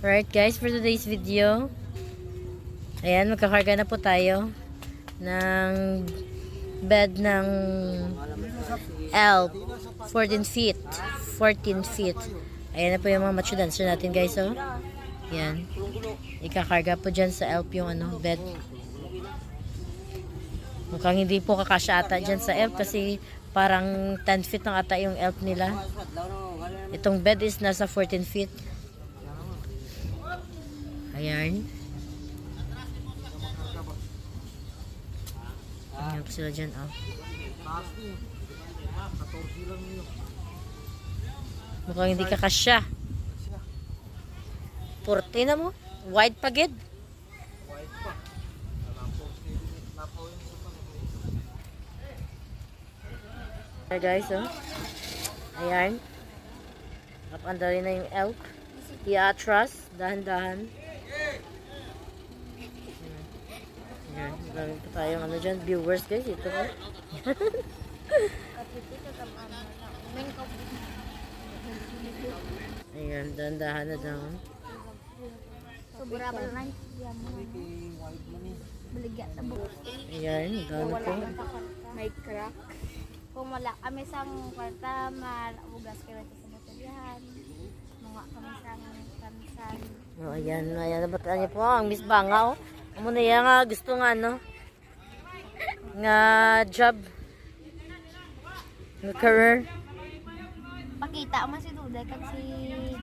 Alright guys, for today's video, ayan, magkakarga na po tayo ng bed ng elf, 14 feet. 14 feet. Ayan na po yung mga mature dancer natin guys, oh. Ayan. Ikakarga po dyan sa elf yung bed. Mukhang hindi po kakasya ata dyan sa elf kasi parang 10 feet ng ata yung elf nila. Itong bed is nasa 14 feet. Ayan. Ayan po sila dyan, oh. Mukhang hindi kakasya. 14 na mo? Wide pa gid? Ayan guys, oh. Ayan. Napandali na yung elk. I-atras. Dahan-dahan. Ayan. Dami pa tayong dyan. Viewers guys. Ito ko. Ayan. Dahan-dahan na daw. Sobra pa lang. Baligya na buo. Ayan. Gano'n po. May crack. Kung wala kami sang kwarta, malabugas kayo sa batalyahan. Mga kami sang kansan. Oh, ayan. Ayan. Nabataan niyo po. Ang Miss Banga, oh. Amo na yan nga. Gusto nga, nga job. Nga career. Pakita mo si Duday kasi